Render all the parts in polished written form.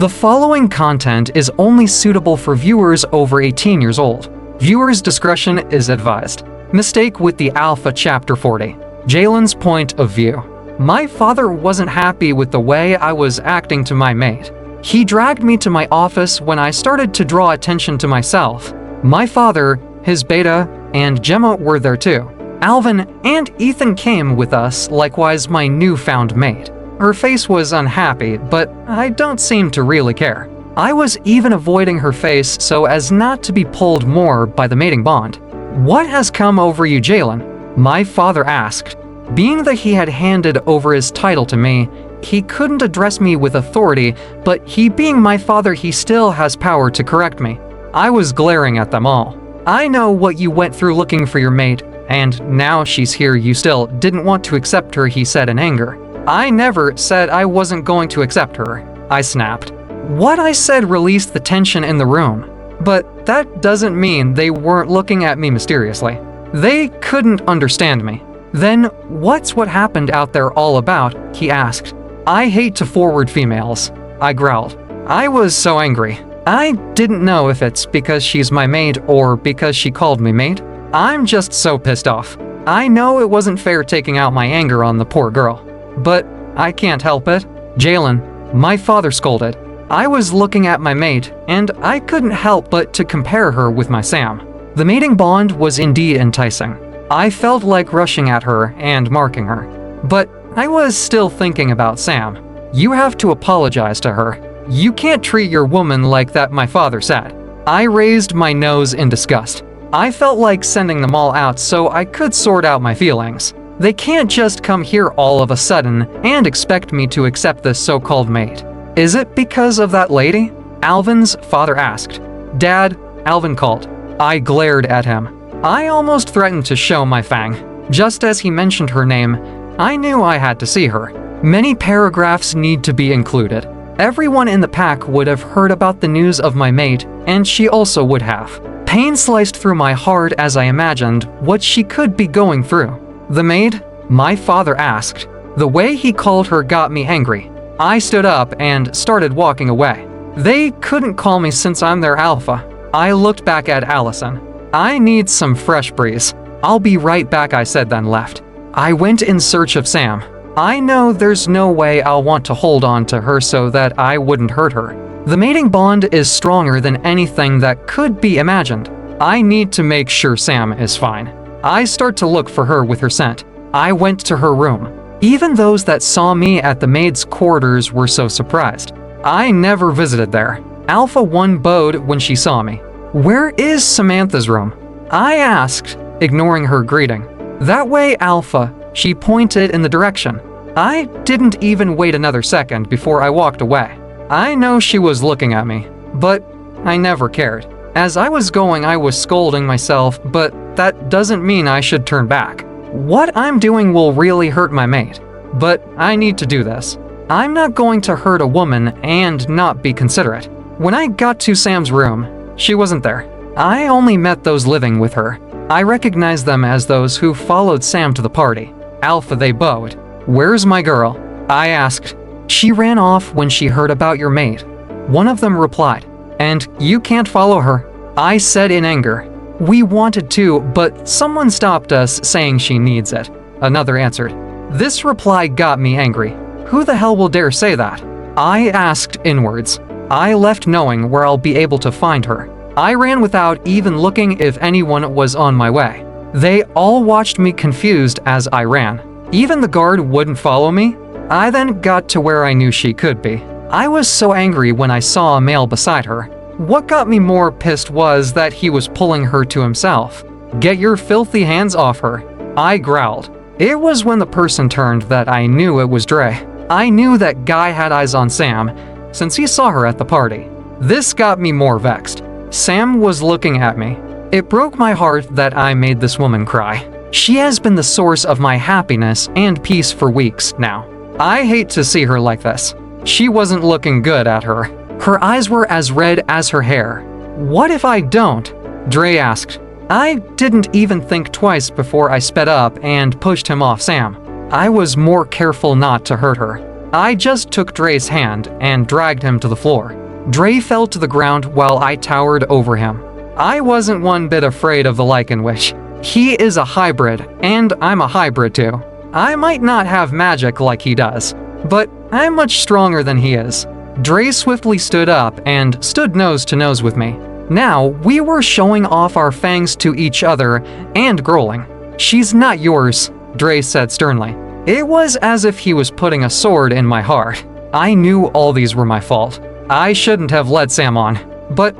The following content is only suitable for viewers over 18 years old. Viewers' discretion is advised. Mistake with the Alpha Chapter 40. Jalen's point of view. My father wasn't happy with the way I was acting to my mate. He dragged me to my office when I started to draw attention to myself. My father, his beta, and Gemma were there too. Alvin and Ethan came with us, likewise my newfound mate. Her face was unhappy, but I don't seem to really care. I was even avoiding her face so as not to be pulled more by the mating bond. "What has come over you, Jalen?" my father asked. Being that he had handed over his title to me, he couldn't address me with authority, but he being my father, he still has power to correct me. I was glaring at them all. "I know what you went through looking for your mate, and now she's here, you still didn't want to accept her," he said in anger. "I never said I wasn't going to accept her," I snapped. What I said released the tension in the room, but that doesn't mean they weren't looking at me mysteriously. They couldn't understand me. "Then what's what happened out there all about?" he asked. "I hate to forward females," I growled. I was so angry. I didn't know if it's because she's my mate or because she called me mate. I'm just so pissed off. I know it wasn't fair taking out my anger on the poor girl, but I can't help it. "Jalen," my father scolded. I was looking at my mate, and I couldn't help but to compare her with my Sam. The mating bond was indeed enticing. I felt like rushing at her and marking her. But I was still thinking about Sam. "You have to apologize to her. You can't treat your woman like that," my father said. I raised my nose in disgust. I felt like sending them all out so I could sort out my feelings. They can't just come here all of a sudden and expect me to accept this so-called mate. "Is it because of that lady?" Alvin's father asked. "Dad," Alvin called. I glared at him. I almost threatened to show my fang. Just as he mentioned her name, I knew I had to see her. Many paragraphs need to be included. Everyone in the pack would have heard about the news of my mate, and she also would have. Pain sliced through my heart as I imagined what she could be going through. "The maid?" my father asked. The way he called her got me angry. I stood up and started walking away. They couldn't call me since I'm their alpha. I looked back at Allison. "I need some fresh breeze. I'll be right back," I said, then left. I went in search of Sam. I know there's no way I'll want to hold on to her so that I wouldn't hurt her. The mating bond is stronger than anything that could be imagined. I need to make sure Sam is fine. I start to look for her with her scent. I went to her room. Even those that saw me at the maid's quarters were so surprised. I never visited there. Alpha 1 bowed when she saw me. "Where is Samantha's room?" I asked, ignoring her greeting. "That way, Alpha," she pointed in the direction. I didn't even wait another second before I walked away. I know she was looking at me, but I never cared. As I was going, I was scolding myself, but that doesn't mean I should turn back. What I'm doing will really hurt my mate, but I need to do this. I'm not going to hurt a woman and not be considerate. When I got to Sam's room, she wasn't there. I only met those living with her. I recognized them as those who followed Sam to the party. Alpha, they bowed. "Where's my girl?" I asked. "She ran off when she heard about your mate," one of them replied. "And you can't follow her," I said in anger. "We wanted to, but someone stopped us saying she needs it," another answered. This reply got me angry. Who the hell will dare say that? I asked inwards. I left knowing where I'll be able to find her. I ran without even looking if anyone was on my way. They all watched me confused as I ran. Even the guard wouldn't follow me. I then got to where I knew she could be. I was so angry when I saw a male beside her. What got me more pissed was that he was pulling her to himself. "Get your filthy hands off her," I growled. It was when the person turned that I knew it was Dre. I knew that guy had eyes on Sam, since he saw her at the party. This got me more vexed. Sam was looking at me. It broke my heart that I made this woman cry. She has been the source of my happiness and peace for weeks now. I hate to see her like this. She wasn't looking good at her. Her eyes were as red as her hair. "What if I don't?" Dre asked. I didn't even think twice before I sped up and pushed him off Sam. I was more careful not to hurt her. I just took Dre's hand and dragged him to the floor. Dre fell to the ground while I towered over him. I wasn't one bit afraid of the Lycan Witch. He is a hybrid, and I'm a hybrid too. I might not have magic like he does, but I'm much stronger than he is. Dre swiftly stood up and stood nose to nose with me. Now, we were showing off our fangs to each other and growling. "She's not yours," Dre said sternly. It was as if he was putting a sword in my heart. I knew all these were my fault. I shouldn't have led Sam on, but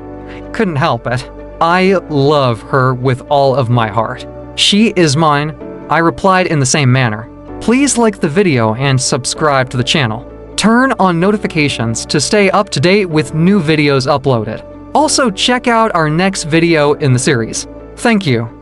couldn't help it. I love her with all of my heart. She is mine. I replied in the same manner. Please like the video and subscribe to the channel. Turn on notifications to stay up to date with new videos uploaded. Also, check out our next video in the series. Thank you.